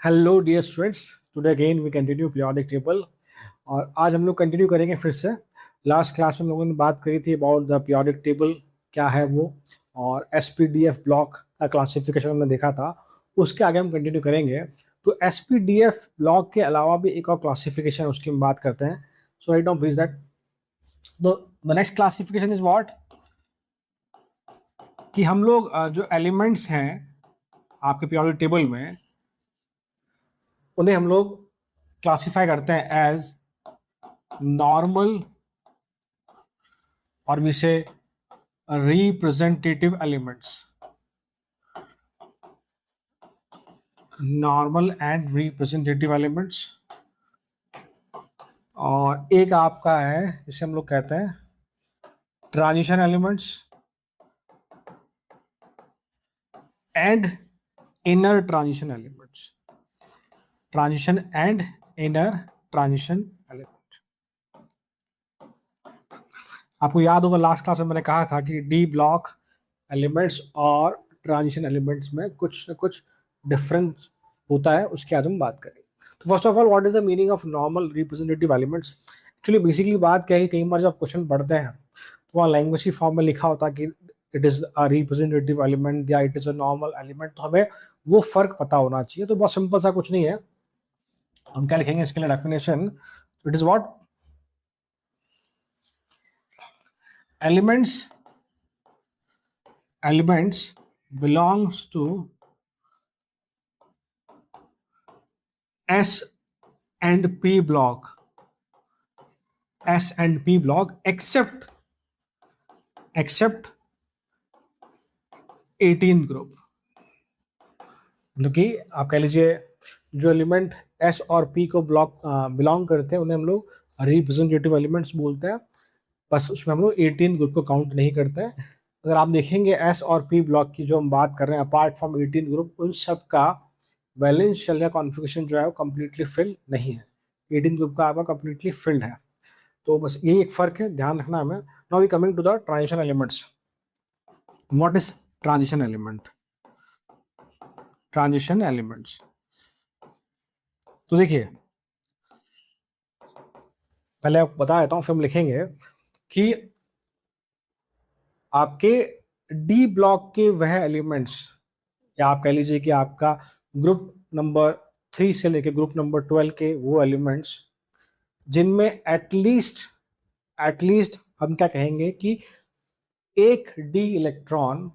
Hello dear students, today again we continue periodic table. और आज हम लोग कंटिन्यू करेंगे फिर से। लास्ट क्लास में हम लोगों ने बात करी थी अबाउट द पीरियोडिक टेबल, क्या है वो, और एसपीडीएफ ब्लॉक का क्लासिफिकेशन हमने देखा था। उसके आगे हम कंटिन्यू करेंगे। तो एसपीडीएफ ब्लॉक के अलावा भी एक और क्लासिफिकेशन उसकी हम बात करते हैं। So right now please that the next classification is what, कि हम लोग जो एलिमेंट्स हैं आपके पीरियोडिक टेबल में, उन्हें हम लोग क्लासिफाई करते हैं एज नॉर्मल और vice representative elements, normal and representative elements. और एक आपका है जिसे हम लोग कहते हैं transition elements and inner transition elements, transition and inner transition element. आपको याद होगा लास्ट क्लास में मैंने कहा था कि डी ब्लॉक एलिमेंट्स और ट्रांजिशन एलिमेंट्स में कुछ न कुछ डिफरेंस होता है, उसकी आज हम बात करेंगे। तो first of all, what is the meaning of normal representative elements? Actually basically बात क्या है, कई बार जब आप क्वेश्चन पढ़ते हैं तो वहाँ लैंग्वेज फॉर्म में लिखा होता है कि it is a representative element या it is a normal element, तो हमें वो फर्क पता होना चाहिए। तो बहुत सिंपल सा कुछ नहीं है, हम क्या लिखेंगे इसके लिए definition. It is what, elements belongs to S and P block, except 18th group. मतलब कि आप कह लीजिए जो एलिमेंट एस और पी को ब्लॉक बिलोंग करते हैं उन्हें हम लोग रिप्रेजेंटेटिव एलिमेंट्स बोलते हैं, बस उसमें हम लोग 18 ग्रुप को काउंट नहीं करते हैं। अगर आप देखेंगे एस और पी ब्लॉक की जो हम बात कर रहे हैं, अपार्ट फ्रॉम 18 ग्रुप, उन सब का वैलेंस शेल या कॉन्फ़िगरेशन जो है वो कम्प्लीटली फिल नहीं है। 18 ग्रुप का आपका कम्प्लीटली फिल्ड है। तो बस यही एक फर्क है, ध्यान रखना हमें। Now we coming to the transition elements. What is transition element? Transition elements, तो देखिए पहले आपको बता देता हूँ फिर हम लिखेंगे कि आपके डी ब्लॉक के वह एलिमेंट्स, या आप कह लीजिए कि आपका ग्रुप नंबर 3 से लेके ग्रुप नंबर 12 के वो एलिमेंट्स जिनमें एटलीस्ट हम क्या कहेंगे कि एक डी इलेक्ट्रॉन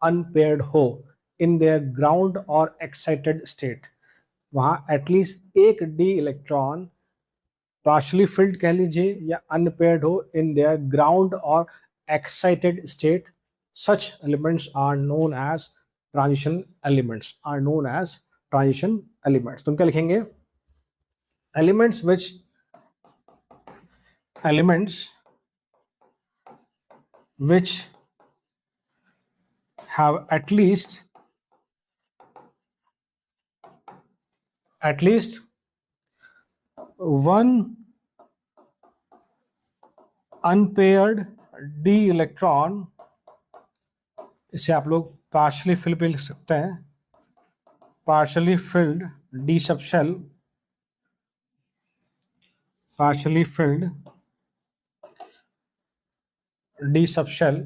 अनपेयर्ड हो इन देयर ग्राउंड और एक्साइटेड स्टेट। वहां एटलीस्ट एक डी इलेक्ट्रॉन पार्शली फिल्ड कह लीजिए या अनपेयर्ड हो इन देयर ग्राउंड और excited state, such elements are known as transition elements, तुम क्या लिखेंगे? elements which have at least one unpaired d electron, इसे आप लोग पार्शली फिल भी लिख सकते हैं, partially field D subshell, partially filled d subshell,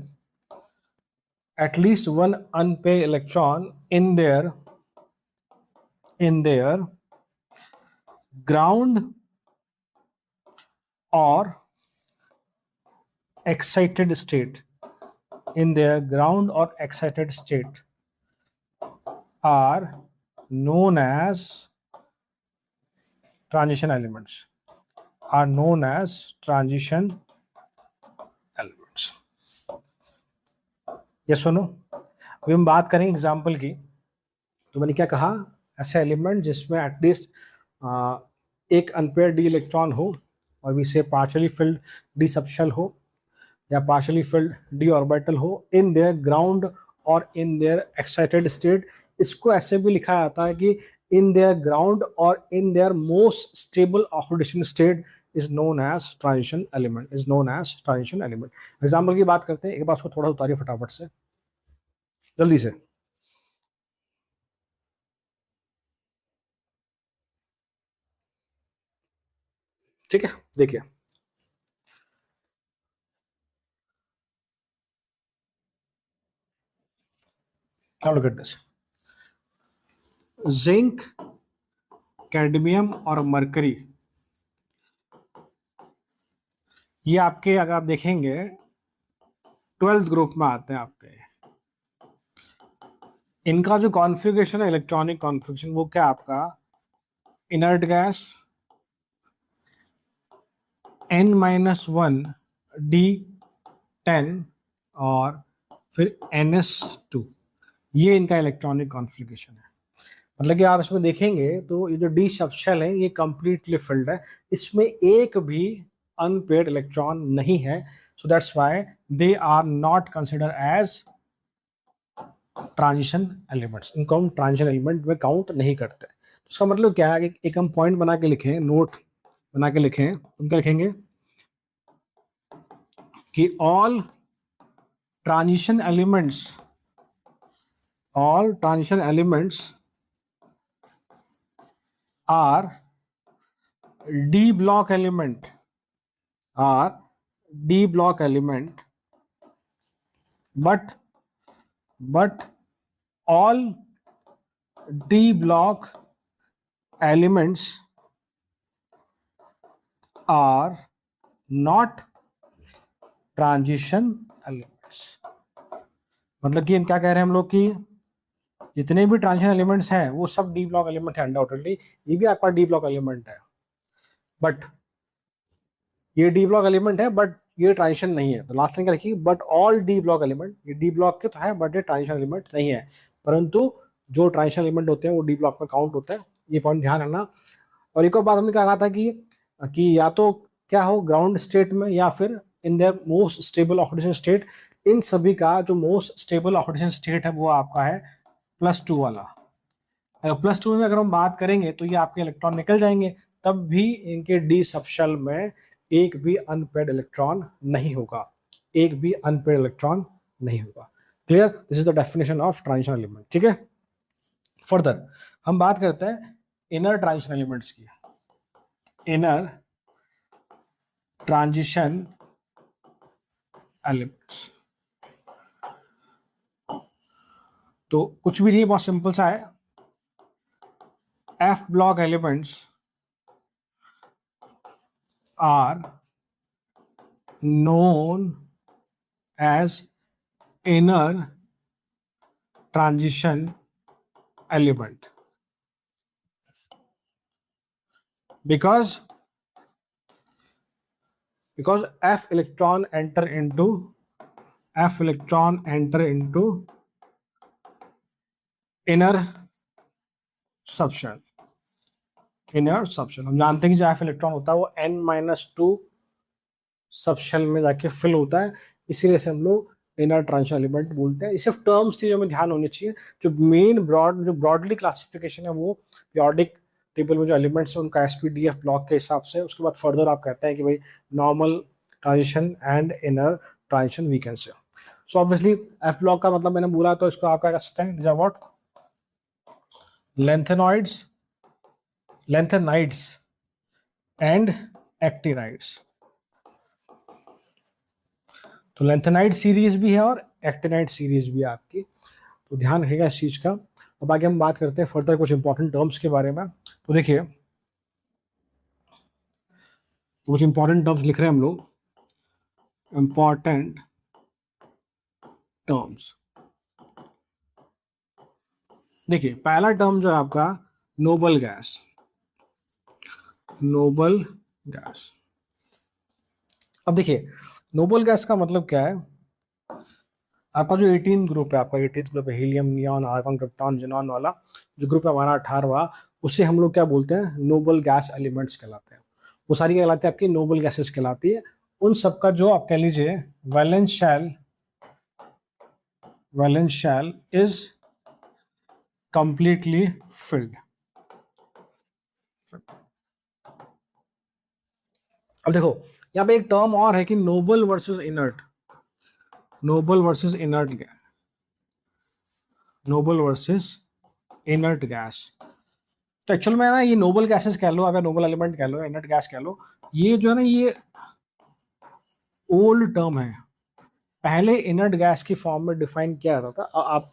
at least one unpaired electron in their ground or excited state, are known as transition elements, ये सुनो, अभी हम बात करेंगे एग्जाम्पल की। तो मैंने क्या कहा, ऐसे एलिमेंट जिसमें एटलीस्ट एक अनपेयर डी इलेक्ट्रॉन हो और इसे पार्शली फिल्ड डी सबशेल हो या पार्शली फिल्ड डी ऑर्बिटल हो इन देयर ग्राउंड और इन देयर एक्साइटेड स्टेट। इसको ऐसे भी लिखा जाता है कि इन देयर ग्राउंड और in their most stable oxidation state is known as transition element, example की बात करते हैं। एक बार उसको थोड़ा उतारिए फटाफट से, जल्दी से। ठीक है, देखिए now look at this. Zinc, cadmium और मरकरी, ये आपके अगर आप देखेंगे 12th ग्रुप में आते हैं आपके। इनका जो कॉन्फ़िगरेशन है, इलेक्ट्रॉनिक कॉन्फ़िगरेशन, वो क्या आपका इनर्ट गैस N-1 D10 और फिर NS2, ये इनका इलेक्ट्रॉनिक कॉन्फ़िगरेशन है। मतलब कि आप इसमें देखेंगे तो ये जो डी सबशेल है ये कंप्लीटली फिल्ड है, इसमें एक भी अनपेयर्ड इलेक्ट्रॉन नहीं है। So that's why they are not consider as transition elements, इनको हम ट्रांजिशन एलिमेंट में काउंट नहीं करते। तो इसका मतलब क्या है कि एक हम पॉइंट बना के लिखें, नोट बना के लिखें, उनका लिखेंगे कि all transition elements are D block element, but all D block elements are not transition elements। मतलब कि क्या कह रहे हैं हम लोग कि जितने भी ट्रांजिशन एलिमेंट्स हैं वो सब डी ब्लॉक एलिमेंट है अनडाउटेडली, ये भी आपका डी ब्लॉक एलिमेंट है, बट ये डी ब्लॉक एलिमेंट है बट ये ट्रांजिशन नहीं है। तो लास्ट टाइम क्या लिखी, but all D block element, ये डी ब्लॉक के तो है बट ये ट्रांजिशन एलिमेंट नहीं है, परंतु जो ट्रांजिशन एलिमेंट होते हैं वो डी ब्लॉक में काउंट होता है, ये पॉइंट ध्यान रखना। और एक और बात हमने कहा था कि या तो क्या हो ग्राउंड स्टेट में या फिर in their most stable oxidation state. इन सभी का जो मोस्ट स्टेबल ऑक्सीडेशन स्टेट है वो आपका है +2 वाला। +2 में अगर हम बात करेंगे तो ये आपके इलेक्ट्रॉन निकल जाएंगे, तब भी इनके डी सबशेल में एक भी अनपेयर्ड इलेक्ट्रॉन नहीं होगा, एक भी अनपेयर्ड इलेक्ट्रॉन नहीं होगा। Clear, this is the definition of transition element. ठीक है, फर्दर हम बात करते हैं इनर ट्रांजिशन एलिमेंट्स की। इनर ट्रांजिशन एलिमेंट्स तो कुछ भी नहीं, बहुत सिंपल सा है। F block elements are known as inner transition element because F electron enter into inner subshell। Inner subshell हम जानते हैं कि जो F इलेक्ट्रॉन होता है वो N-2 सबशेल में जाके फिल होता है, इसीलिए से हम लोग इनर ट्रांजिशन एलिमेंट बोलते हैं। ये सिर्फ टर्म्स थी जो हमें ध्यान होनी चाहिए। जो मेन जो ब्रॉडली क्लासिफिकेशन है वो पीरियोडिक टेबल में जो एलिमेंट्स है उनका SPDF ब्लॉक के हिसाब से, उसके बाद फर्दर आप कहते हैं कि भाई normal transition and inner transition we can say. So obviously F block का मतलब मैंने बोला तो इसको आप क्या कह सकते हैं, व्हाट lengthenides and actinides। तो लेंथेनाइड सीरीज भी है और एक्टिनाइड सीरीज भी है आपकी, तो ध्यान रखिएगा इस चीज का। अब आगे हम बात करते हैं फर्दर कुछ इंपॉर्टेंट टर्म्स के बारे में। तो देखिए कुछ इंपॉर्टेंट टर्म्स लिख रहे हैं हम लोग, इंपॉर्टेंट टर्म्स। देखिए पहला टर्म जो है आपका नोबल गैस। अब देखिए नोबल गैस का मतलब क्या है, आपका जो 18 ग्रुप है, आपका 18 ग्रुप है, helium, neon, argon, krypton, xenon वाला जो ग्रुप है हमारा 18वां, उसे हम लोग क्या बोलते हैं, नोबल गैस एलिमेंट्स कहलाते हैं। वो सारी क्या कहलाती है, आपकी नोबल गैसेस कहलाती है। उन सबका जो आप कह लीजिए valence shell is completely filled. अब देखो यहाँ पे एक टर्म और है कि नोबल वर्सेस इनर्ट गैस। तो एक्चुअल में ना ये नोबल गैसेस कह लो, अगर नोबल एलिमेंट कह लो, इनर्ट गैस कह लो, ये जो है ना ये ओल्ड टर्म है। पहले इनर्ट गैस की फॉर्म में डिफाइन किया जाता था। आप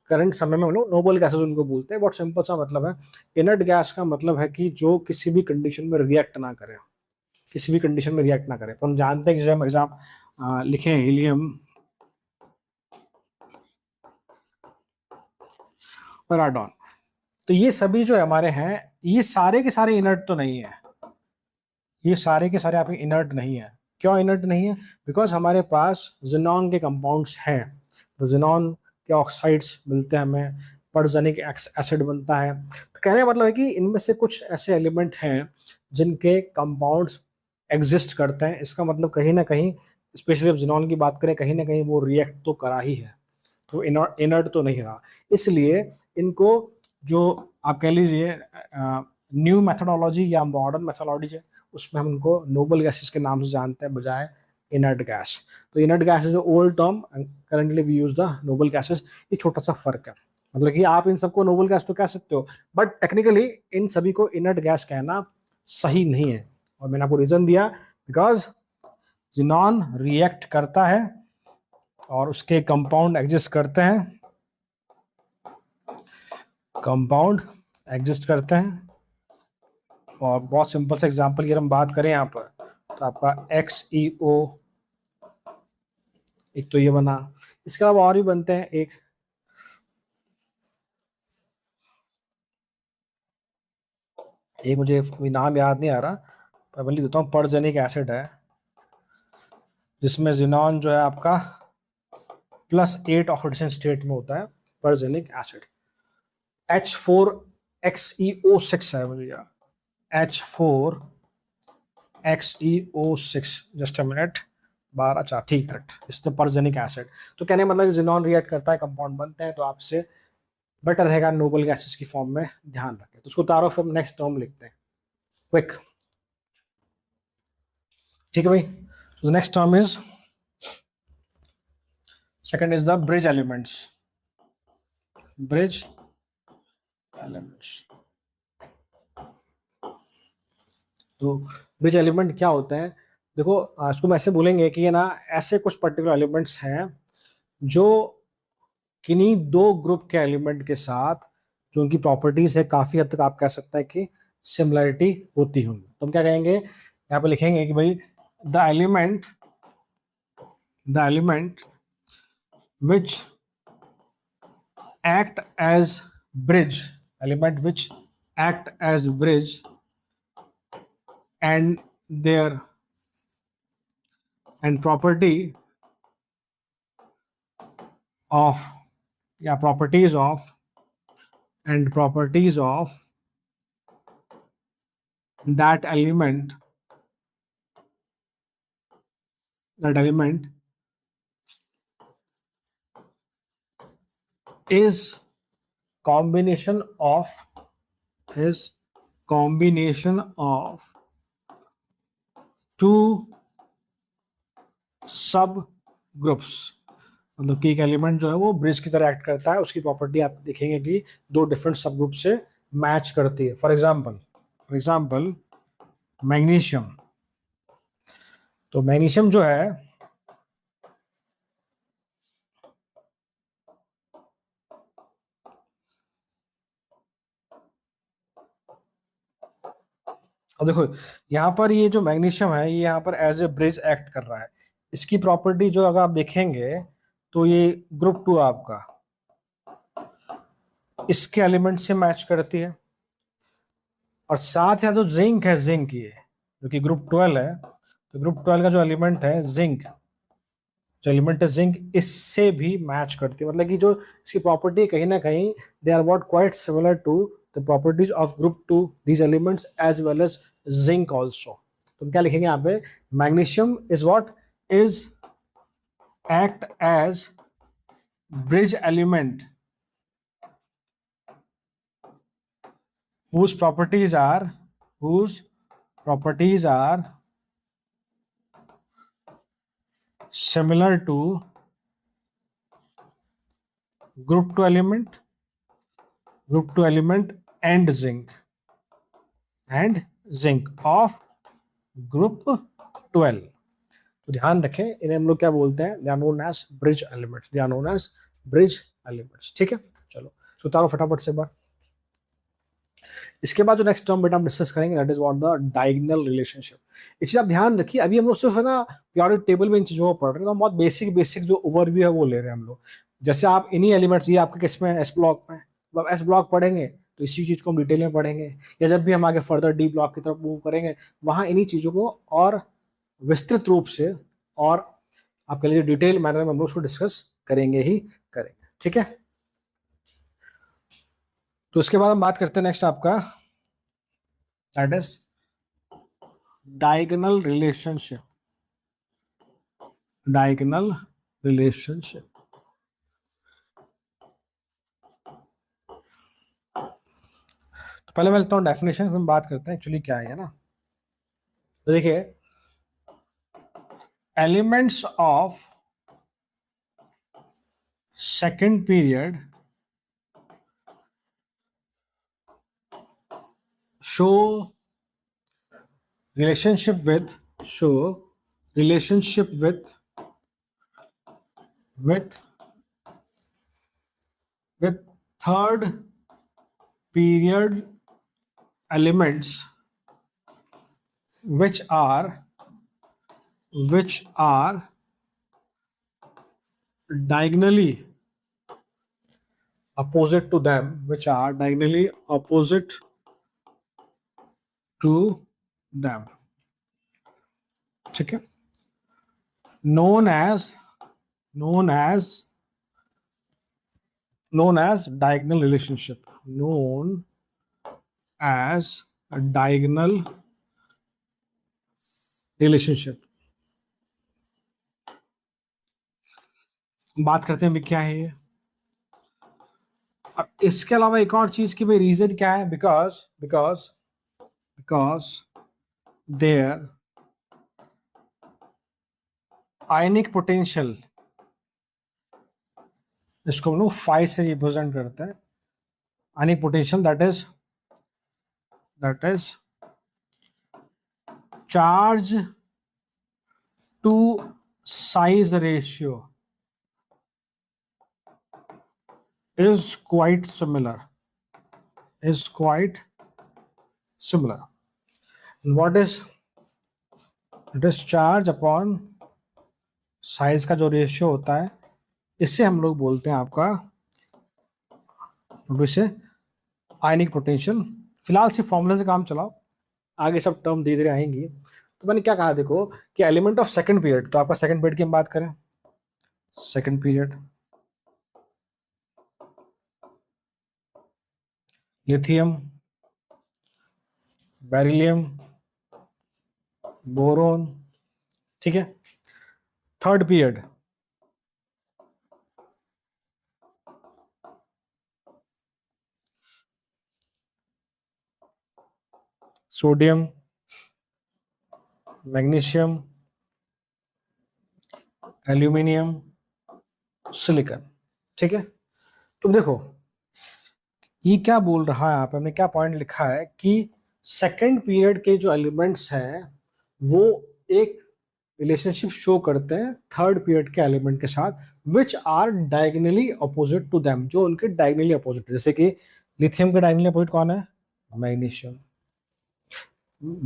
करंट समय में लोग नोबल गैसेस उनको बोलते हैं। बहुत सिंपल सा मतलब है। इनर्ट गैस का मतलब है कि जो किसी भी कंडीशन में रिएक्ट ना करे, किसी भी कंडीशन में रिएक्ट ना करे। तो हम जानते हैं कि जब एग्जाम लिखे हीलियम और आर्गन, तो ये सभी जो हमारे हैं, ये सारे के सारे इनर्ट तो नहीं है। ये सारे के सारे आपके इनर्ट नहीं है। क्यों इनर्ट नहीं है? बिकॉज हमारे पास जिनॉन के कंपाउंड्स हैं। तो जिनॉन के ऑक्साइड्स मिलते हैं हमें, पर्जनिक एसिड बनता है। तो कहने का मतलब है कि इनमें से कुछ ऐसे एलिमेंट हैं जिनके कंपाउंड्स एग्जिस्ट करते हैं। इसका मतलब कहीं ना कहीं, स्पेशली अब जिनॉन की बात करें, कहीं ना कहीं वो रिएक्ट तो करा ही है। तो इनर्ट तो नहीं रहा। इसलिए इनको, जो आप कह लीजिए न्यू मेथोडोलॉजी या मॉडर्न मेथोडोलॉजी है, उसमें हम उनको नोबल गैसेस के नाम से जानते हैं बजाय इनर्ट गैस। तो inert gas is old term, currently we use the noble gases. ये छोटा सा फर्क है। मतलब कि आप इन सबको नोबल गैस तो कह सकते हो, बट टेक्निकली इन सभी को इनर्ट गैस कहना सही नहीं है। और मैंने आपको रीजन दिया, बिकॉज जिनॉन रिएक्ट करता है और उसके कंपाउंड एग्जिस्ट करते हैं, कंपाउंड एग्जिस्ट करते हैं। और बहुत सिंपल से एग्जांपल की हम बात करें यहाँ पर, तो आपका XeO एक तो ये बना। इसके अलावा और भी बनते हैं। एक मुझे नाम याद नहीं आ रहा, पर मैं लिख देता हूँ। पर्जेनिक एसिड है जिसमें जिनॉन जो है आपका +8 ऑक्सीडेशन स्टेट में होता है, पर्जेनिक एसिड। H4XeO6 है मुझे यार, H4XeO6, जस्ट अ मिनट, 12 4, ठीक, करेक्ट, इस पर्जेनिक एसिड। तो कहने का मतलब जिनॉन रिएक्ट करता है, कंपाउंड बनते हैं। तो आपसे बेटर रहेगा नोबल गैसेस की फॉर्म में ध्यान रखें। तो उसको तारो फिर नेक्स्ट टर्म लिखते हैं, क्विक। ठीक है भाई। तो next term is, second is the bridge elements. Bridge elements, तो ब्रिज एलिमेंट क्या होते हैं? देखो, इसको हम ऐसे बोलेंगे कि ये ना ऐसे कुछ पर्टिकुलर एलिमेंट्स हैं जो किन्हीं दो ग्रुप के एलिमेंट के साथ, जो उनकी प्रॉपर्टीज है, काफी हद तक आप कह सकते हैं कि सिमिलरिटी होती होंगी। तो हम क्या कहेंगे, यहाँ पे लिखेंगे कि भाई the element which act as bridge, element which act as bridge, and their and property of, yeah, properties of, and properties of that element, that element is combination of, is combination of two सब groups. मतलब कि एक element जो है वो bridge की तरह act करता है, उसकी प्रॉपर्टी आप देखेंगे कि दो डिफरेंट सब ग्रुप से मैच करती है। For example magnesium. तो मैग्नीशियम जो है, अब देखो यहाँ पर ये जो मैग्नीशियम है, ये यहाँ पर एज ए ब्रिज एक्ट कर रहा है। इसकी प्रॉपर्टी जो अगर आप देखेंगे, तो ये ग्रुप 2 आपका इसके एलिमेंट से मैच करती है। और साथ ही जो जिंक है, जिंक ये जो कि ग्रुप 12 है, तो ग्रुप 12 का जो एलिमेंट है जिंक, जो एलिमेंट है जिंक, इससे भी मैच करती है। मतलब कि जो इसकी प्रॉपर्टी कहीं ना कहीं they are what quite similar to the properties of group 2 these elements as well as zinc also. तो क्या लिखेंगे यहाँ पे, magnesium is what, is act as bridge element whose properties are similar to group 2 element and zinc। And zinc of group 12। तो ध्यान रखें, इन्हें हम लोग क्या बोलते हैं, they are known as bridge elements, they are known as bridge elements. ठीक है, चलो सुतारो फटाफट से बार। इसके बाद जो नेक्स्ट टर्म बेटा हम डिस्कस करेंगे that is what the diagonal relationship. इस चीज आप ध्यान रखिए, अभी हम लोग सिर्फ है ना पीरियोडिक टेबल में इन चीजों को पढ़ रहे हैं, तो हम बहुत बेसिक बेसिक जो ओवरव्यू है वो ले रहे हैं हम लोग। जैसे आप इन्हीं एलिमेंट्स, ये आपके किस में, एस ब्लॉक में, जब एस ब्लॉक पढ़ेंगे तो इसी चीज को हम डिटेल में पढ़ेंगे, या जब भी हम आगे फर्दर डी ब्लॉक की तरफ मूव करेंगे वहां इन्हीं चीजों को और विस्तृत रूप से और आपके लिए डिटेल मैनर में हम लोग उसको डिस्कस करेंगे ही करेंगे। ठीक है, तो उसके बाद हम बात करते हैं नेक्स्ट आपका that is diagonal relationship। diagonal relationship, तो पहले मैं लेता हूँ डेफिनेशन, फिर हम बात करते हैं एक्चुअली क्या है ना। तो देखिए, elements of second period show relationship with with third period elements which are diagonally opposite to them, which are diagonally opposite to them। ठीक है, known as diagonal relationship, known as a diagonal relationship। बात करते हैं भी क्या है ये। अब इसके अलावा एक और चीज की भाई रीजन क्या है, बिकॉज देयर आयनिक पोटेंशियल, इसको हम लोग फाई से रिप्रेजेंट करते हैं, आयनिक potential that is charge to size ratio is quite similar, and what is it is charge upon size का जो रेशियो होता है, इससे हम लोग बोलते हैं आपका इसे आयनिक पोटेंशियल। फिलहाल सिर्फ फॉर्मूले से काम चलाओ, आगे सब टर्म धीरे धीरे आएंगी। तो मैंने क्या कहा, देखो कि एलिमेंट ऑफ सेकंड पीरियड, तो आपका सेकंड पीरियड की हम बात करें, second period lithium, beryllium, boron. ठीक है, third period sodium, magnesium, aluminium, silicon. ठीक है, तुम देखो ये क्या बोल रहा है, यहाँ पे हमने क्या पॉइंट लिखा है कि सेकंड पीरियड के जो एलिमेंट्स हैं वो एक रिलेशनशिप शो करते हैं थर्ड पीरियड के एलिमेंट के साथ, which are diagonally opposite to them, जो उनके डायगोनली अपोजिट है। जैसे कि लिथियम के डायगोनली अपोजिट कौन है, मैग्नीशियम।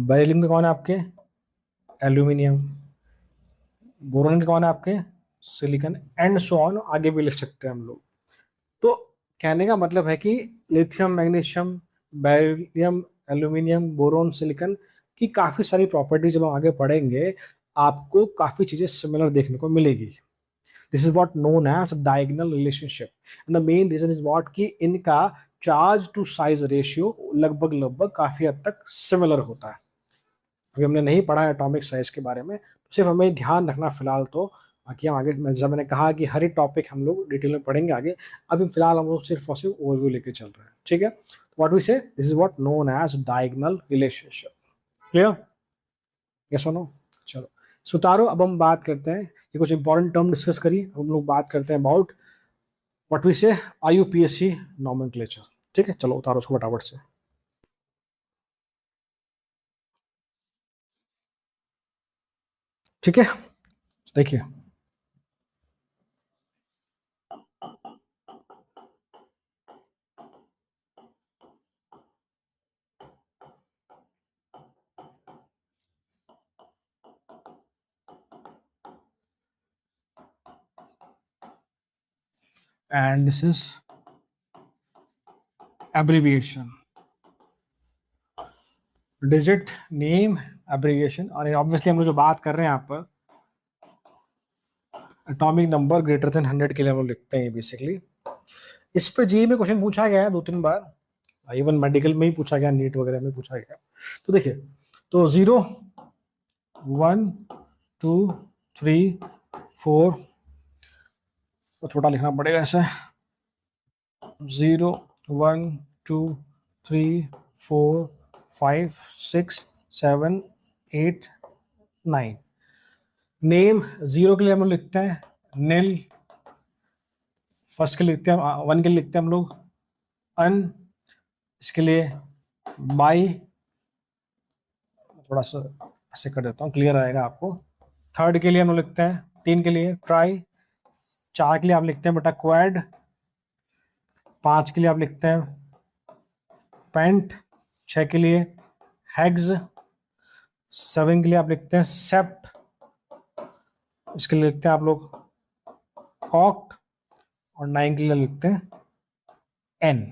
बेरिलियम के कौन है आपके, एल्यूमिनियम। बोरोन के कौन है आपके, सिलिकॉन, एंड सो ऑन, आगे भी लिख सकते हैं हम लोग। तो कहने का मतलब है कि lithium, magnesium, beryllium, aluminium, boron, silicon की काफ़ी सारी प्रॉपर्टीज जब हम आगे पढ़ेंगे आपको काफ़ी चीज़ें सिमिलर देखने को मिलेगी। This is what known as diagonal relationship, and the main reason is what कि इनका चार्ज टू साइज रेशियो लगभग काफ़ी हद तक सिमिलर होता है। अभी हमने नहीं पढ़ा है एटॉमिक साइज के बारे में, तो सिर्फ हमें ध्यान रखना फिलहाल, तो बाकी हम आगे, जैसा मैंने कहा कि हर एक टॉपिक हम लोग डिटेल में पढ़ेंगे आगे, अभी फिलहाल हम लोग सिर्फ और सिर्फ ओवरव्यू लेके चल रहे हैं। ठीक है, what we say, this is what known as diagonal relationship. Clear, yes और नो। चलो सुतारो, अब हम बात करते हैं, ये कुछ इंपॉर्टेंट टर्म डिस्कस करिए, हम लोग बात करते हैं अबाउट व्हाट वी से IUPAC नॉमेनक्लेचर। ठीक है, चलो उतारो उसको फटाफट से। ठीक है, देखिए and this is abbreviation, digit name abbreviation। और ऑब्वियसली हम लोग जो बात कर रहे हैं यहाँ पर एटॉमिक नंबर ग्रेटर देन 100 के लिए हम लोग लिखते हैं बेसिकली। इस पे जी में क्वेश्चन पूछा गया है 2-3 बार, इवन मेडिकल में ही पूछा गया, नीट वगैरह में पूछा गया। तो देखिए, तो 0 1 2 3 4, तो छोटा लिखना पड़ेगा ऐसे, 0 1 2 3 4 5 6 7 8 9। नेम 0 के लिए हम लोग लिखते हैं नील, फर्स्ट के लिए लिखते हैं 1 के लिए लिखते हैं हम लोग अन, इसके लिए बाई, थोड़ा सा ऐसे कर देता हूँ क्लियर आएगा आपको। थर्ड के लिए हम लोग लिखते हैं 3 के लिए ट्राई, 4 के लिए आप लिखते हैं बेटा क्वाड, 5 के लिए आप लिखते हैं पेंट, 6 के लिए हेग्स, 7 के लिए आप लिखते हैं सेप्ट, इसके लिए लिखते हैं आप लोग ऑक्ट, और 9 के लिए लिखते हैं एन।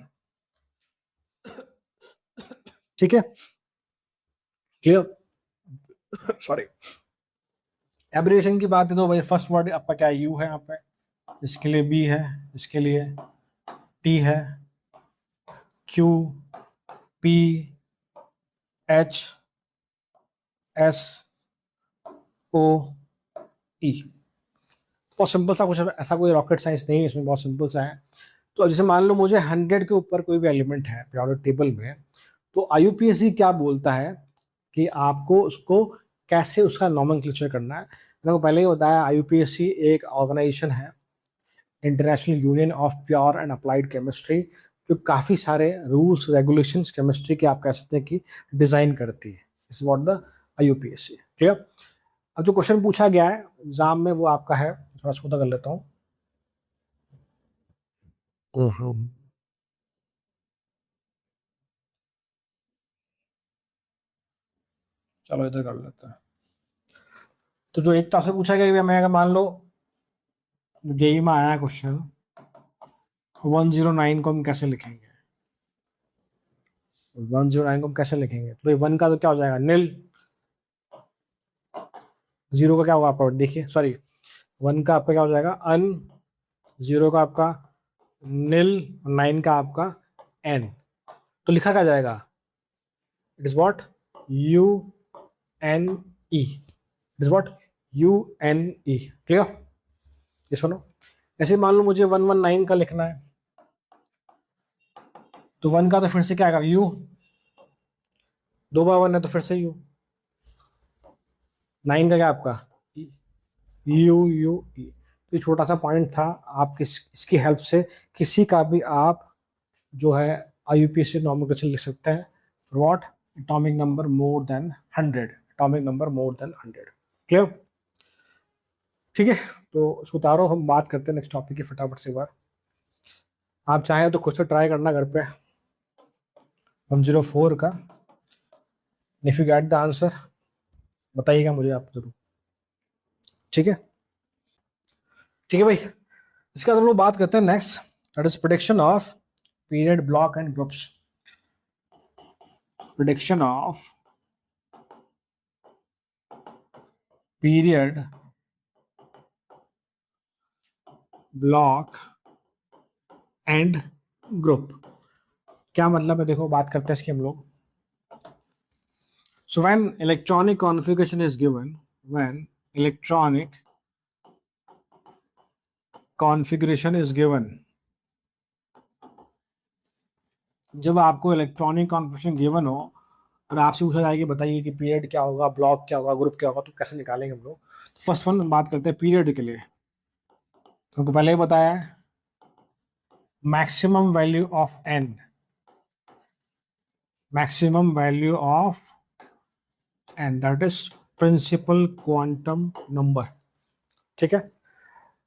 ठीक है, क्लियर, सॉरी। एब्रिविएशन की बात है तो भाई फर्स्ट वर्ड आपका क्या यू है यहाँ पे, इसके लिए बी है, इसके लिए टी है, Q P H S O E. बहुत सिंपल सा क्वेश्चन, ऐसा कोई रॉकेट साइंस नहीं है इसमें, बहुत सिंपल सा है। तो जैसे मान लो मुझे 100 के ऊपर कोई भी एलिमेंट है पीरियोडिक टेबल में, तो आईयूपीएसी क्या बोलता है कि आपको उसको कैसे उसका नॉमेनक्लेचर करना है। मैंने को पहले ही बताया, आईयूपीएसी एक ऑर्गेनाइजेशन है, international union of pure and applied chemistry, जो काफ़ी सारे रूल्स रेगुलेशंस केमिस्ट्री के आप कह सकते हैं कि डिज़ाइन करती है। इस व्हाट द आईयूपीएसी, क्लियर। अब जो क्वेश्चन पूछा गया है एग्जाम में वो आपका है, थोड़ा सा कर लेता हूँ। चलो इधर कर लेते हैं। तो जो एक तरफ से पूछा गया, मैं अगर मान लो जेई में आया क्वेश्चन 109 को हम कैसे लिखेंगे, 109 को हम कैसे लिखेंगे, तो भाई 1 का तो क्या हो जाएगा नील, 0 का क्या होगा आपका, देखिए सॉरी 1 का आपका क्या हो जाएगा अन, 0 का आपका नील, 9 का आपका एन। तो लिखा क्या जाएगा, it is what you N E, it is what you N E, clear. ये सुनो, ऐसे मान लो मुझे 119 का लिखना है, तो 1 का तो फिर से क्या आएगा यू, 2 बार 1 है तो फिर से यू, 9 का क्या आपका यू यू ई। तो ये छोटा सा पॉइंट था, आप इसकी हेल्प से किसी का भी आप जो है आईयूपीएसी नॉमेनक्लेचर लिख सकते हैं for what atomic number more than 100, atomic number more than 100, clear. ठीक है, तो उसको उतारो, हम बात करते हैं नेक्स्ट टॉपिक की फटाफट से एक बार। आप चाहें तो खुद से ट्राई करना घर पे 104 का, if you get the answer बताइएगा मुझे आप जरूर। ठीक है, ठीक है भाई। इसके बाद हम लोग बात करते हैं next, that is prediction of period block and groups. Prediction of period block and group, क्या मतलब है देखो, बात करते हैं इसकी हम लोग। So when electronic configuration is given, when electronic configuration is given, जब आपको इलेक्ट्रॉनिक कॉन्फ़िगरेशन गिवन हो और आपसे पूछा जाए कि बताइए कि पीरियड क्या होगा, ब्लॉक क्या होगा, ग्रुप क्या होगा, तो कैसे निकालेंगे हम लोग। तो फर्स्ट वन बात करते हैं पीरियड के लिए। तो हमको पहले ही बताया है maximum value of N, maximum value of N that is principal quantum number. ठीक है।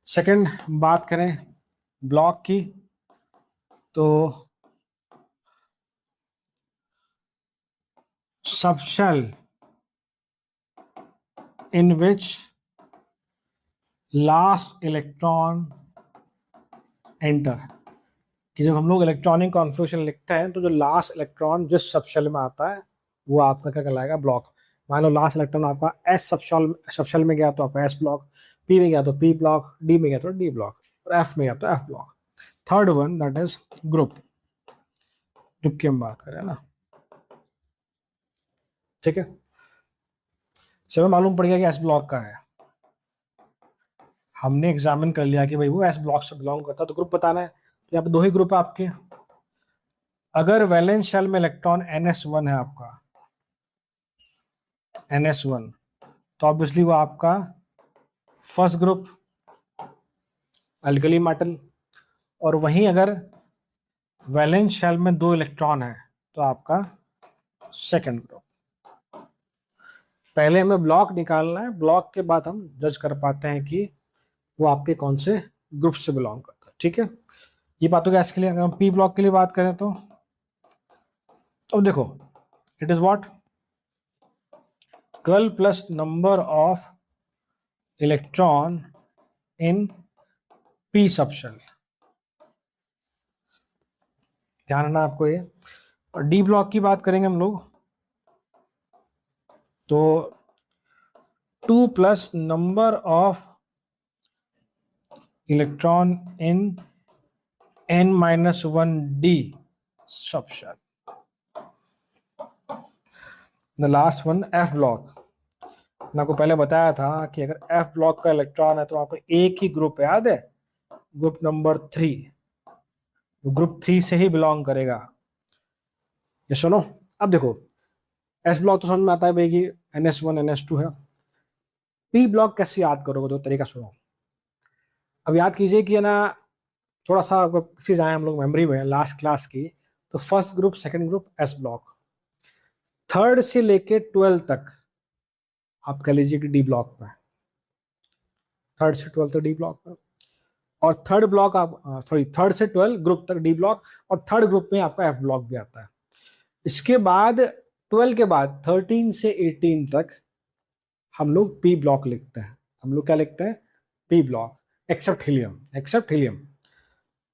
सेकंड बात करें ब्लॉक की, तो subshell in which last electron enter, कि जब हम लोग इलेक्ट्रॉनिक कॉन्फ़िगरेशन लिखते हैं तो जो लास्ट इलेक्ट्रॉन जिस सबशेल में आता है वो आपका क्या कहलाएगा, ब्लॉक। मान लो लास्ट इलेक्ट्रॉन आपका एस सबशेल में गया तो आपका एस ब्लॉक, पी में गया तो पी ब्लॉक, डी में गया तो डी ब्लॉक, और एफ में गया तो F block. Third one that is group, group की हम बात करें ना। ठीक है। चलो मालूम पड़ गया कि एस ब्लॉक का है, हमने एग्जामिन कर लिया कि भाई वो एस ब्लॉक से बिलोंग करता है, तो ग्रुप बताना है। तो यहाँ पे दो ही ग्रुप है आपके। अगर वैलेंस शेल में इलेक्ट्रॉन NS1 है आपका, NS1, तो ऑब्वियसली वो आपका फर्स्ट ग्रुप अल्कली मेटल। और वहीं अगर वैलेंस शेल में दो इलेक्ट्रॉन है तो आपका सेकंड ग्रुप। पहले हमें ब्लॉक निकालना है, ब्लॉक के बाद हम जज कर पाते हैं कि वो आपके कौन से ग्रुप से बिलोंग करता है। ठीक है, ये बात हो गया इसके लिए। अगर हम पी ब्लॉक के लिए बात करें तो अब देखो, it is what 12 plus number of electron in P subshell. ध्यान रखना आपको ये। और डी ब्लॉक की बात करेंगे हम लोग तो 2 plus number of electron in n-1d subshell. The last one F block. मैंने आपको पहले बताया था कि अगर एफ ब्लॉक का इलेक्ट्रॉन है तो आपको एक ही ग्रुप याद है, ग्रुप नंबर 3, ग्रुप 3 से ही बिलोंग करेगा। ये सुनो, अब देखो एस ब्लॉक तो समझ में आता है भाई कि NS1 NS2 है। पी ब्लॉक कैसे याद करोगे, तो तरीका सुनो। अब याद कीजिए कि है ना, थोड़ा सा पीछे जाए हम लोग मेमोरी में लास्ट क्लास की, तो first group second group S block, third से लेके 12 तक आप कह लीजिए कि डी ब्लॉक में, थर्ड से 12 तक डी ब्लॉक में। और थर्ड ब्लॉक आप सॉरी थर्ड से 12 ग्रुप तक डी ब्लॉक, और थर्ड ग्रुप में आपका एफ ब्लॉक भी आता है। इसके बाद 12 के बाद 13 से 18 तक हम लोग पी ब्लॉक लिखते हैं। हम लोग क्या लिखते हैं, P block, except helium, except helium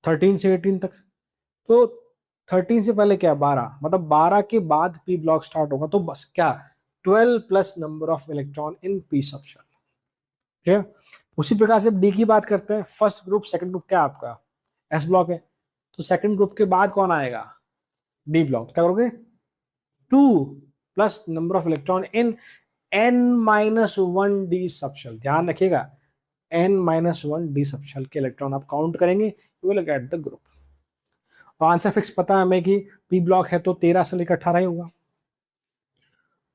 13 से 18 तक। तो 13 से पहले क्या, 12, मतलब 12 के बाद पी ब्लॉक स्टार्ट होगा, तो बस क्या 12 plus number of electron in P subshell. ठीक है। उसी प्रकार से डी की बात करते हैं, फर्स्ट ग्रुप सेकंड ग्रुप क्या आपका एस ब्लॉक है, तो सेकंड ग्रुप के बाद कौन आएगा, डी ब्लॉक। क्या करोगे, 2 plus number of electron in n-1d subshell. ध्यान रखिएगा n-1d सबशेल के इलेक्ट्रॉन आप काउंट करेंगे, you will get the group. और आंसर फिक्स पता है हमें कि पी ब्लॉक है तो 13 से लेकर 18 ही होगा,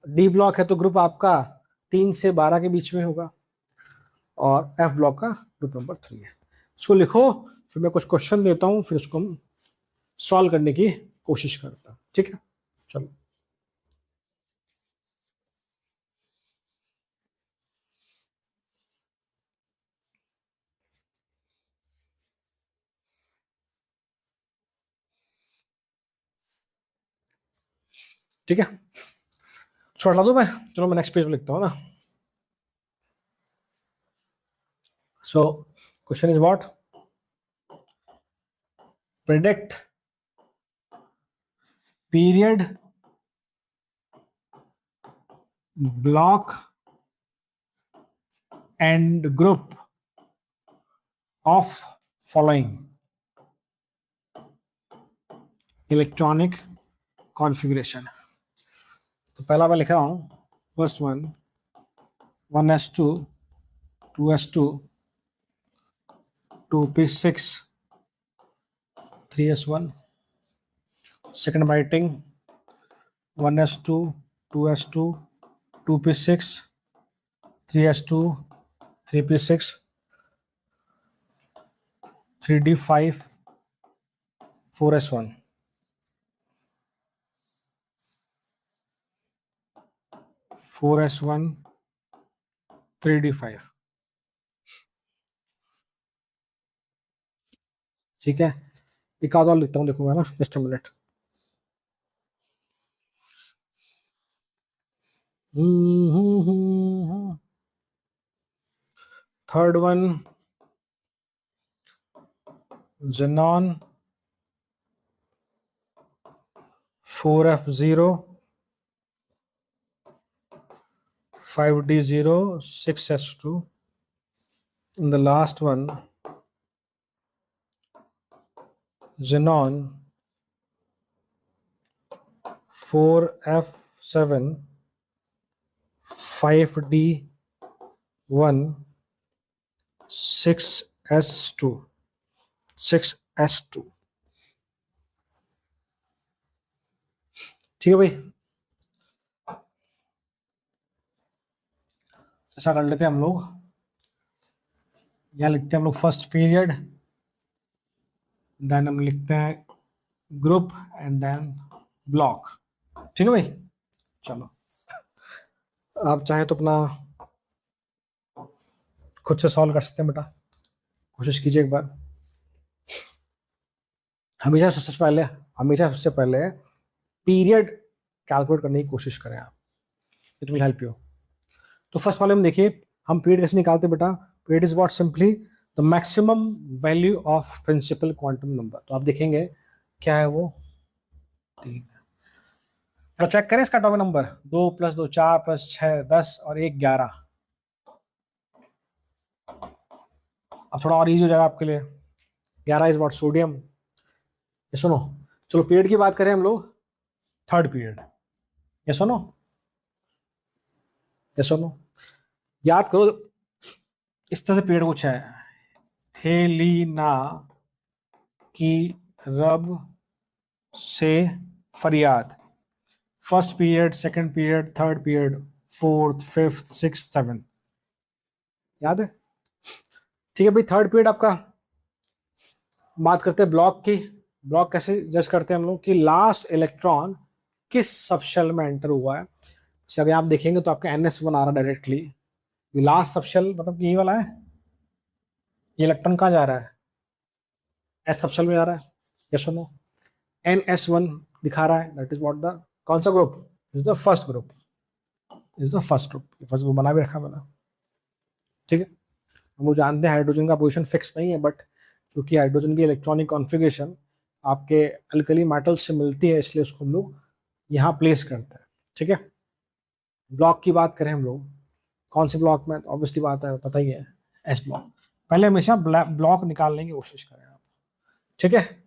डी ब्लॉक है तो ग्रुप आपका 3 से 12 के बीच में होगा, और एफ ब्लॉक का ग्रुप नंबर 3 है। इसको लिखो, फिर मैं कुछ क्वेश्चन देता हूं, फिर उसको हम सॉल्व करने की कोशिश करता हूं। ठीक है, चलो। ठीक है, छोड़ ला दो मैं, चलो मैं नेक्स्ट पेज में लिखता हूँ ना। So question is what, predict period block and group of following electronic configuration. तो पहला मैं लिख रहा हूं, first one 1s2 2s2 2p6 3s1। Second writing 1s2 2s2 2p6 3s2 3p6 3d5 4s1। Four S one 3d5। ठीक है, एक आध और लिखता हूँ, देखूंगा ना, just a minute. Third one, Xenon 4f0 5d0 6s2, and the last one Xenon 4f7 5d1 6s2 6s2। ठीक है भाई, ऐसा कर लेते हैं हम लोग। यहाँ लिखते हैं हम लोग फर्स्ट पीरियड, देन हम लिखते हैं ग्रुप एंड देन ब्लॉक। ठीक है भाई, चलो आप चाहे तो अपना खुद से सॉल्व कर सकते हैं बेटा, कोशिश कीजिए एक बार। हमेशा सबसे पहले पीरियड कैलकुलेट करने की कोशिश करें आप, इट विल हेल्प यू। तो फर्स्ट वाले में देखिए, हम पीरियड कैसे निकालते हैं बेटा? Period is what simply the maximum value of principal quantum number. तो आप देखेंगे क्या है वो, 3। तो चेक करें इसका एटॉमिक नंबर, 2 + 2 4 + 6 10 और 1 11। अब थोड़ा और इजी हो जाएगा आपके लिए, 11 इज व्हाट सोडियम। ये सुनो, चलो पीरियड की बात करें हम लोग, थर्ड पीरियड। ये सुनो, ये सुनो, याद करो इस तरह से पीरियड कुछ है, हेलिना की रब से फरियाद। First period, second period, third period, fourth, fifth, sixth, seventh, याद है? ठीक है भाई, थर्ड पीरियड आपका। बात करते हैं ब्लॉक की। ब्लॉक कैसे जज करते हैं हम लोग कि लास्ट इलेक्ट्रॉन किस सबशेल में एंटर हुआ है। जैसे अगर आप देखेंगे तो आपका NS1 आ रहा डायरेक्टली, लास्ट सबशेल मतलब कि ये वाला है। ये इलेक्ट्रॉन कहाँ जा रहा है? एस सबशेल में जा रहा है। यस और नो? NS1 दिखा रहा है, दैट इज व्हाट द, कौन सा group? Is the first group, is the first group. First group बना भी रखा मैंने। ठीक है, हम लोग जानते हैं हाइड्रोजन का पोजीशन फिक्स नहीं है, बट क्योंकि हाइड्रोजन की इलेक्ट्रॉनिक कॉन्फ़िगरेशन आपके अल्कली मेटल्स से मिलती है, इसलिए उसको हम लोग यहाँ प्लेस करते हैं। ठीक है, ब्लॉक की बात करें हम लोग, कौन से ब्लॉक में? ऑब्वियसली बात है, पता ही है, एस ब्लॉक। पहले हमेशा ब्लॉक निकालने की कोशिश करें आप। ठीक है,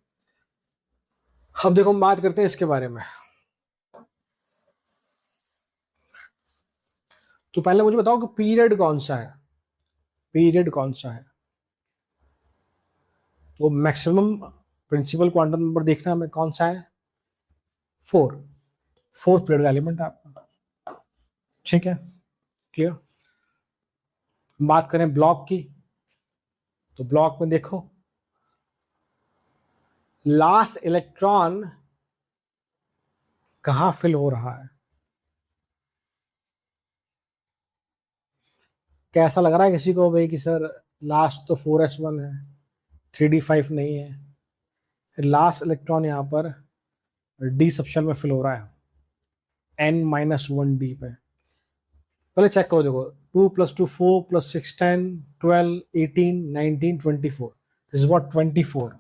अब देखो हम बात करते हैं इसके बारे में। तो पहले मुझे बताओ कि पीरियड कौन सा है, पीरियड कौन सा है? तो मैक्सिमम प्रिंसिपल क्वांटम नंबर देखना हमें कौन सा है? 4, फोर्थ पीरियड का एलिमेंट आपका। ठीक है, क्लियर। बात करें ब्लॉक की, तो ब्लॉक में देखो लास्ट इलेक्ट्रॉन कहां फिल हो रहा है? कैसा लग रहा है किसी को भाई कि सर लास्ट तो 4s1 है, 3d5 नहीं है, लास्ट इलेक्ट्रॉन यहाँ पर डी सबशेल में फिल हो रहा है, n-1d पे। पहले चेक करो, देखो 2 + 2 4 + 6 10 12 18 19 24, this is what 24,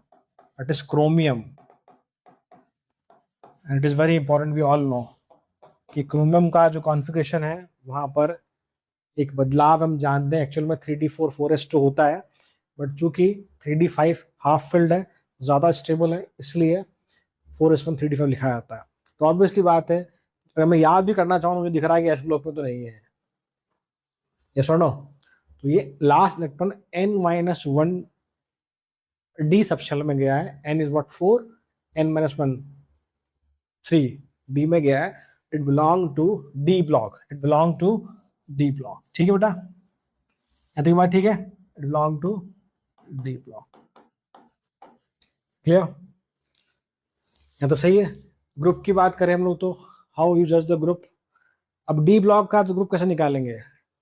that is chromium. And it is very important, we all know कि क्रोमियम का जो कॉन्फ़िगरेशन है वहां पर एक बदलाव हम जानते हैं, एक्चुअल में 3d4 4s2 होता है, बट चूंकि 3d5 हाफ फिल्ड है, ज़्यादा स्टेबल है, इसलिए 4s1 3d5 लिखा जाता है। तो ऑब्वियसली बात है, अगर मैं याद भी करना चाहूँ, मुझे दिख रहा है कि एस ब्लॉक में तो नहीं है, यस और नो? तो ये last electron n-1 D subshell में गया है, n is what 4, n-1 3 D में गया है, it belong to D block, it belong to D block. ठीक है बेटा, तो बात ठीक है, it belong to D block. Clear? या तो सही है। ग्रुप की बात करें हम लोग तो हाउ यू जज द ग्रुप। अब डी ब्लॉक का तो ग्रुप कैसे निकालेंगे?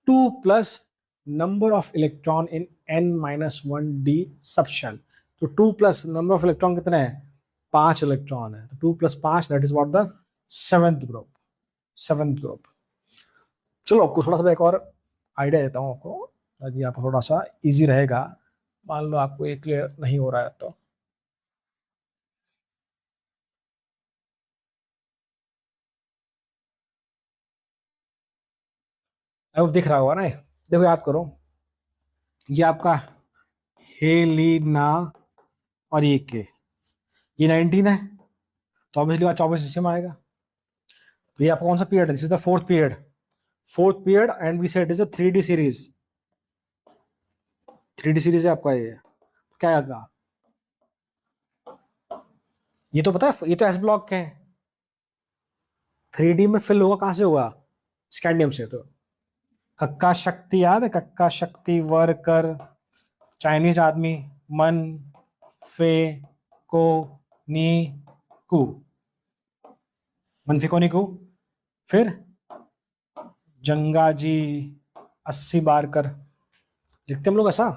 2 + number of electron in n-1d सब शेल। तो 2 प्लस नंबर ऑफ इलेक्ट्रॉन कितने हैं, 5 इलेक्ट्रॉन है, तो 2 + 5 that is what the seventh group, seventh group. चलो आपको थोड़ा सा एक और आइडिया देता हूँ आपको, ताकि आपको थोड़ा सा इजी रहेगा। मान लो आपको ये क्लियर नहीं हो रहा है तो अब दिख रहा होगा ना, देखो याद करो, ये आपका हेलिना और ये के, ये 19 है, तो ऑब्वियसली बात 24 इसी में आएगा। तो ये आपका कौन सा पीरियड है, this is the fourth period, fourth period, and we said is a 3D series, 3D series है आपका ये। क्या आएगा, ये तो पता है, ये तो एस ब्लॉक के हैं, 3D में फिल होगा कहां से होगा, स्कैंडियम से। तो कक्का शक्ति याद है, कक्का शक्ति, वर्कर, चाइनीज आदमी, मन, फे, को, नी, कु, मनफी को नी कु, फिर जंगा जी, 80 बार कर, लिखते हम लोग ऐसा।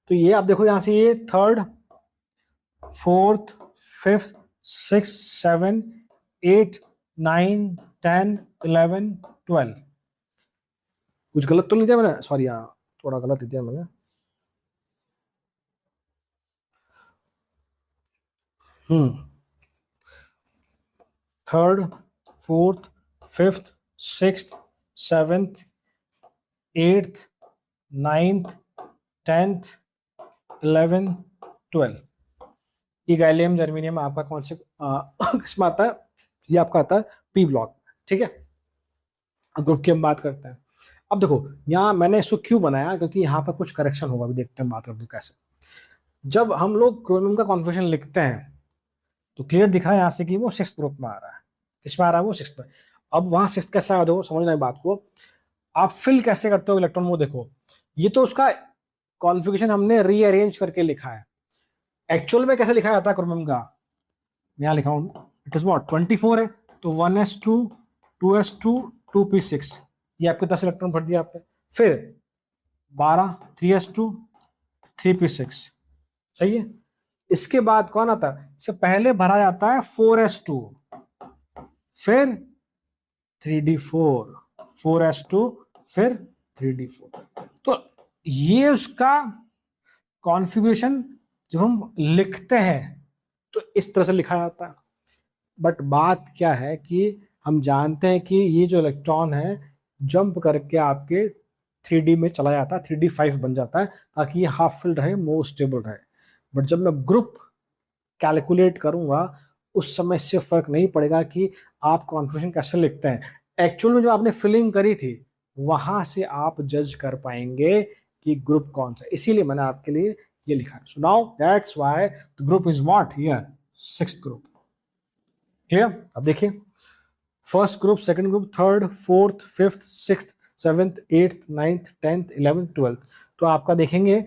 तो ये आप देखो यहां से, ये थर्ड, फोर्थ, फिफ्थ, सिक्स, 7, 8, 9, 10, 11, 12। कुछ गलत तो नहीं दिया मैंने, सॉरी, यहाँ थोड़ा गलत दिया मैंने। Third, fourth, fifth, sixth, seventh, eighth, ninth, 10th, 11, 12। ये गैलियम जर्मेनियम आपका कौन से किसमें आता है, ये आपका आता है पी ब्लॉक, ठीक है। अब ग्रुप की हम बात करते हैं। अब देखो यहाँ मैंने इसको क्यों बनाया, क्योंकि यहाँ पर कुछ करेक्शन होगा, अभी देखते हैं बात करते हैं कैसे। जब हम लोग क्रोमियम का कॉन्फ़िगरेशन लिखते हैं तो क्लियर दिख रहा है यहाँ से कि वो 6th ग्रुप में आ रहा है, किसमें आ रहा है, वो 6th में। अब वहां 6th कैसे आ दो, समझना है बात को। आप फिल कैसे करते हो इलेक्ट्रॉन, वो देखो, ये तो उसका कॉन्फ़िगरेशन हमने रीअरेंज करके लिखा है, एक्चुअल में कैसे लिखा जाता है क्रोमियम का, यहाँ लिखा हूं, इट इज व्हाट 24 है, तो 1s2, 2s2, 2p6, ये आपके 10 इलेक्ट्रॉन भर दिया आपने। फिर 12, 3s2, 3p6, सही है। इसके बाद कौन आता है, इससे पहले भरा जाता है 4s2, फिर 3d4, 4s2, फिर 3d4। तो ये उसका कॉन्फ़िगरेशन जब हम लिखते हैं तो इस तरह से लिखा जाता है। बट बात क्या है कि हम जानते हैं कि ये जो इलेक्ट्रॉन है जंप करके आपके 3D में चला जाता है, 3d5 बन जाता है, ताकि ये हाफ फिल्ड रहे, मोर स्टेबल रहे। बट जब मैं ग्रुप कैलकुलेट करूंगा उस समय इससे फर्क नहीं पड़ेगा कि आप कॉन्फ़िगरेशन कैसे लिखते हैं, एक्चुअल में जो आपने फिलिंग करी थी वहां से आप जज कर पाएंगे कि ग्रुप कौन सा है। इसीलिए मैंने आपके लिए ये लिखा है। So now that's why the group is what here, 6th group. Clear. अब देखिए, first group, second group, third, fourth, fifth, sixth, seventh, eighth, ninth, 10th, 11th, 12th। तो आपका देखेंगे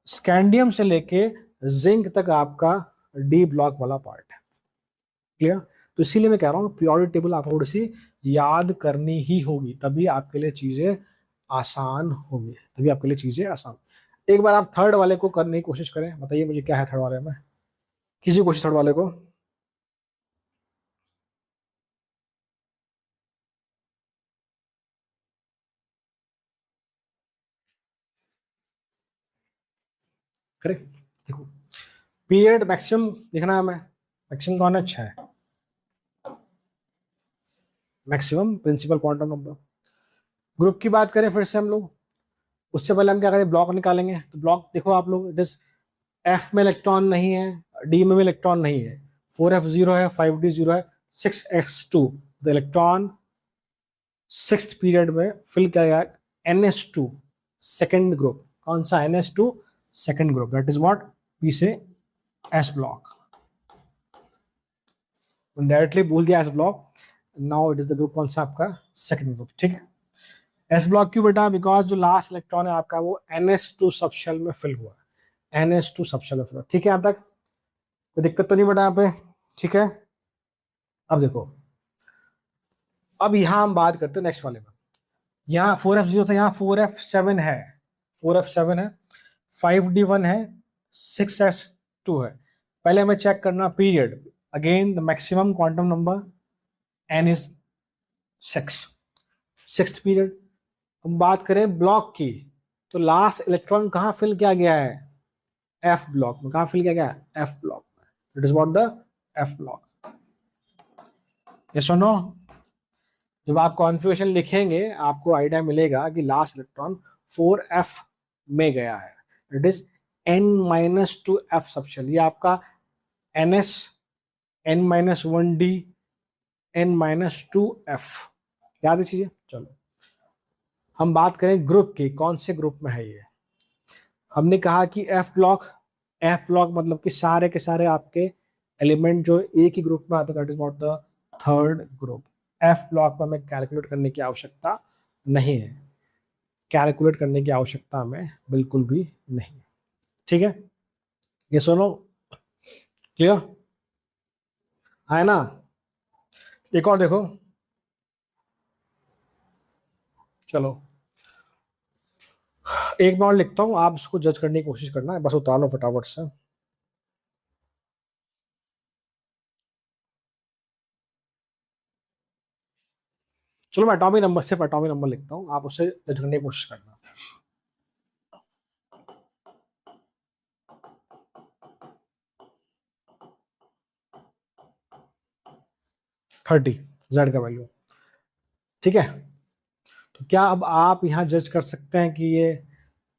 स्कैंडियम से लेके जिंक तक आपका डी ब्लॉक वाला पार्ट है। क्लियर। तो इसीलिए मैं कह रहा हूँ पीरियोडिक टेबल आपको थोड़ी सी याद करनी ही होगी, तभी आपके लिए चीजें आसान होंगी, तभी आपके लिए चीजें आसान। एक बार आप थर्ड वाले को करने की कोशिश करें, बताइए मुझे क्या है थर्ड वाले में, किसी कोशिश थर्ड वाले को। करेक्ट। देखो पीरियड मैक्सिमम लिखना है हमें, मैक्सिमम कौन है, 6, maximum principal quantum number. Group की बात करें फिर से हम लोग, उससे पहले हम क्या करें, ब्लॉक निकालेंगे। तो ब्लॉक देखो आप लोग, इट इज एफ में इलेक्ट्रॉन नहीं है, डी में भी इलेक्ट्रॉन नहीं है, 4f0 है, 5d0 है, 6s2। The electron 6th period में फिल किया गया ns2, सेकेंड ग्रुप। कौन सा, ns2 second group, that is what we say S block. Directly बोल दिया S block. Now it is the group कौन सा आपका, सेकेंड ग्रुप, ठीक है। एस ब्लॉक क्यों बेटा, बिकॉज जो लास्ट इलेक्ट्रॉन है आपका वो ns2 सबशेल में फिल हुआ है, ns2 सबशेल में फिल हुआ, ठीक है। यहाँ तक कोई दिक्कत तो नहीं बेटा यहाँ पे, ठीक है। अब देखो, अब यहाँ हम बात करते हैं नेक्स्ट वाले में। यहाँ 4f0 था, यहाँ 4f7 है, 4f7 है, 5d1 है, 6s2 है। पहले हमें चेक करना period. Again the maximum quantum number n is 6, sixth period. हम बात करें ब्लॉक की, तो लास्ट इलेक्ट्रॉन कहाँ फिल किया गया है? एफ ब्लॉक में। कहाँ फिल किया गया है? एफ ब्लॉक में। It is what the F block. Yes और नो? जब आप कॉन्फ़िगरेशन लिखेंगे आपको आइडिया मिलेगा कि लास्ट इलेक्ट्रॉन 4f में गया है। It is n-2f subshell. ये आपका ns, n-1d, n-2f याद है चीजें। चलो हम बात करें ग्रुप की, कौन से ग्रुप में है ये। हमने कहा कि एफ ब्लॉक मतलब कि सारे के सारे आपके एलिमेंट जो एक ही ग्रुप में आते हैं, that is not the third group. F block में हमें कैलकुलेट करने की आवश्यकता नहीं है, कैलकुलेट करने की आवश्यकता हमें बिल्कुल भी नहीं। ठीक है, ये सुनो, क्लियर है ना? एक और देखो, चलो एक मैं और लिखता हूं, आप इसको जज करने की कोशिश करना है, बस उतार लो फटाफट से। चलो मैं एटॉमिक नंबर, सिर्फ एटॉमिक नंबर लिखता हूँ, आप उससे जज करने की कोशिश करना। 30 जेड का वैल्यू। ठीक है, तो क्या अब आप यहाँ जज कर सकते हैं कि ये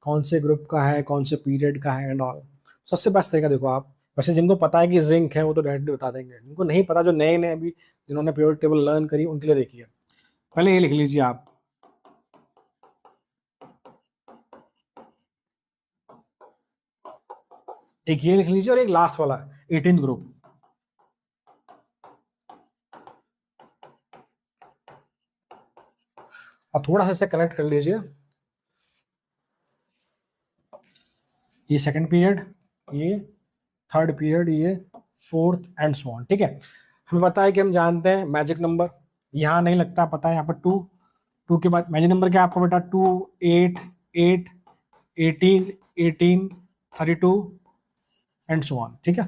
कौन से ग्रुप का है, कौन से पीरियड का है एंड ऑल? सबसे बेस्ट तरीका देखो आप, वैसे जिनको पता है कि जिंक है वो तो डायरेक्टली बता देंगे, जिनको नहीं पता, जो नए नए अभी जिन्होंने पीरियोडिक टेबल लर्न करी, उनके लिए देखिए। पहले ये लिख लीजिए आप, एक ये लिख लीजिए और एक लास्ट वाला 18 ग्रुप। अब थोड़ा सा इसे कनेक्ट कर लीजिए, ये सेकंड पीरियड, ये थर्ड पीरियड, ये फोर्थ एंड सो ऑन। ठीक है, हमें पता है कि हम जानते हैं मैजिक नंबर, यहाँ नहीं लगता, पता है यहाँ पर 2, 2 के बाद मैजिक नंबर क्या आपको बेटा? 2, 8, 8, 18, 18, 32 एंड सो ऑन। ठीक है,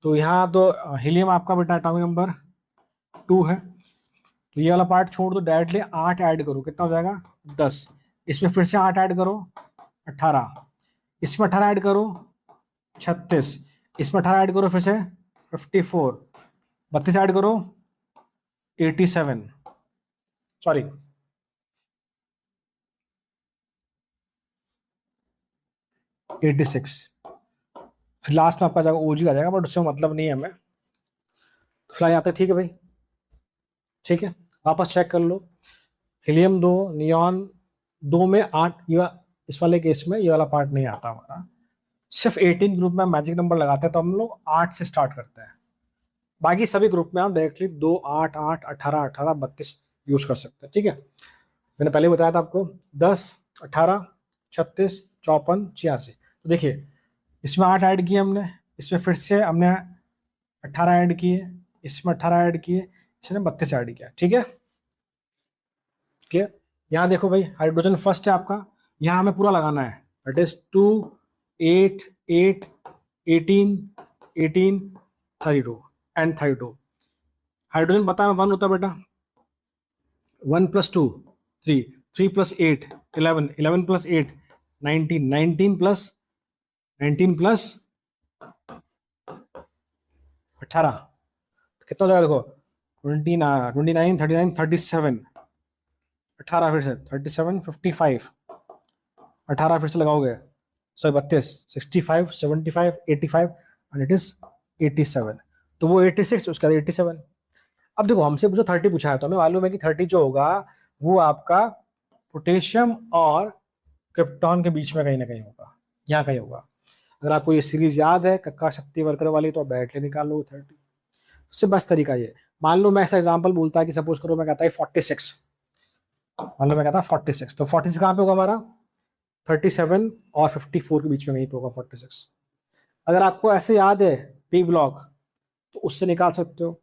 तो यहाँ तो हीलियम आपका बेटा एटॉमिक नंबर 2 है, तो ये वाला पार्ट छोड़ दो, डायरेक्टली 8 ऐड करो, कितना हो जाएगा? 10। इसमें फिर से 8 ऐड करो, 18। इसमें 18 ऐड करो, 36। इसमें 18 ऐड करो फिर से, 54। 32 ऐड करो, 87, सॉरी 86। फिर लास्ट में आपका जाएगा ओजी आ जाएगा, बट उससे मतलब नहीं है हमें, तो फिलहाल आता है। ठीक है भाई, ठीक है, वापस चेक कर लो। हीलियम 2, नियॉन 2 में 8, ये इस वाले केस में ये वाला पार्ट नहीं आता हमारा। सिर्फ 18 ग्रुप में मैजिक नंबर लगाते हैं, तो हम लोग 8 से स्टार्ट करते हैं। बाकी सभी ग्रुप में आप डायरेक्टली 2, 8, 8, 18, 18, 32 यूज कर सकते हैं। ठीक है, मैंने पहले बताया था आपको 10, 18, 36, 54, 86। तो देखिए इसमें 8 ऐड किए हमने, इसमें फिर से हमने 18 ऐड किए, इसमें 18 ऐड किए, इसमें 32 ऐड किया। ठीक है, क्लियर? यहाँ देखो भाई, हाइड्रोजन फर्स्ट है आपका, यहाँ हमें पूरा लगाना है, दैट इज 2, 8, 8, 18, 18, 32 एंड 32। हाइड्रोजन पता है 1 होता है बेटा, 1 + 2 3, 3 + 8 11, 11 + 8 19, 19 + 19 + 18, तो कितना हो जाएगा देखो, 29, 29, 39, 37, 18 फिर से 37, 55, 18 फिर से लगाओगे, सॉरी 32, 65, 75, 85 एंड इट इज 87। तो वो 86, उसका 87। अब देखो हमसे पूछो 30 पूछा है, तो हमें मालूम है कि 30 जो होगा वो आपका पोटेशियम और क्रिप्टॉन के बीच में कहीं ना कहीं होगा, यहाँ कहीं होगा। अगर आपको ये सीरीज याद है कक्का शक्ति वर्कर वाली, तो आप डायरेक्टली निकाल लो 30। उससे बस तरीका ये, मान लो मैं ऐसा एग्जाम्पल बोलता है कि सपोज करो मैं कहता है 46, मान लो मैं कहता 46, तो 46 कहाँ पे होगा हमारा? 37 और 54 के बीच में कहीं पे होगा 46। अगर आपको ऐसे याद है पी ब्लॉक, तो उससे निकाल सकते हो,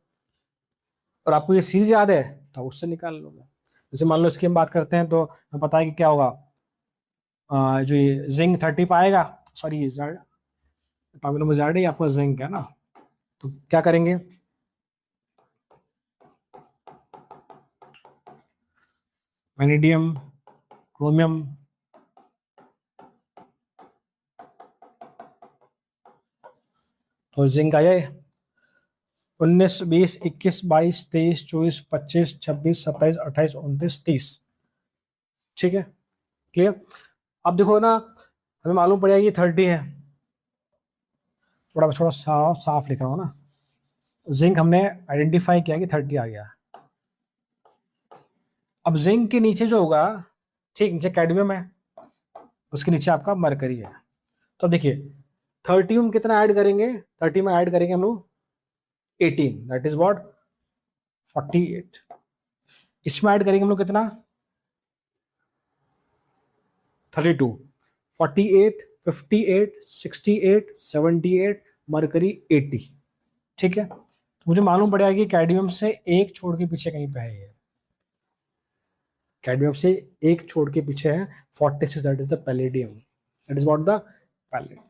और आपको ये सीरीज याद है तो उससे निकाल लोगे। जैसे मान लो इसकी हम बात करते हैं, तो हमें पता है कि क्या होगा, जो ये जिंक 30 पाएगा, सॉरी एटॉमिक नंबर Z है, आपका जिंक है ना, तो क्या करेंगे, वेनेडियम, क्रोमियम, तो जिंक आया 19, 20, 21, 22, 23, 24, 25, 26, 27, 28, 29, 30। ठीक है, क्लियर। अब देखो ना, हमें मालूम पड़ेगा कि 30 है, थोड़ा थोड़ा साफ साफ लिख रहा हूँ ना, जिंक हमने आइडेंटिफाई किया कि 30 आ गया। अब जिंक के नीचे जो होगा, ठीक नीचे कैडमियम है, उसके नीचे आपका मरकरी है। तो देखिए 30 में कितना ऐड करेंगे, 30 में ऐड करेंगे हम लोग 18, दैट इज व्हाट 48। इसमें ऐड करेंगे हम लोग कितना 32, 48, 58, 68, 78, मरकरी 80। ठीक है, तो मुझे मालूम पड़ेगा कि कैडमियम से एक छोड़ के पीछे कहीं पे है ये, कैडमियम से एक छोड़ के पीछे है 46, that is the palladium, that is what the palladium.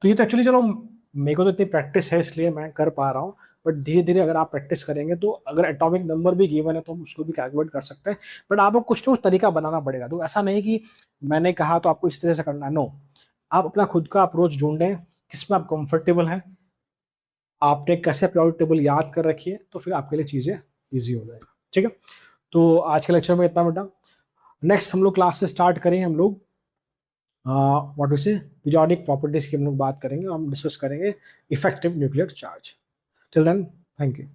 तो ये तो एक्चुअली चलो मेरे को तो इतनी प्रैक्टिस है इसलिए मैं कर पा रहा हूँ, बट धीरे धीरे अगर आप प्रैक्टिस करेंगे तो अगर एटॉमिक नंबर भी गिवन है तो हम उसको भी कैलकुलेट कर सकते हैं, बट आपको कुछ ना कुछ तरीका बनाना पड़ेगा। तो ऐसा नहीं कि मैंने कहा तो आपको इस तरह से करना है, नो, आप अपना खुद का अप्रोच ढूंढें किसमें आप कंफर्टेबल हैं, आपने कैसे प्रायोरिटी टेबल याद कर रखी है, तो फिर आपके लिए चीज़ें ईजी हो जाएगा। ठीक है, तो आज के लेक्चर में इतना बेटा, नेक्स्ट हम लोग क्लास से स्टार्ट करें, हम लोग व्हाट से पीरियोडिक प्रॉपर्टीज की हम लोग बात करेंगे, हम डिस्कस करेंगे effective nuclear charge. Till then, thank you.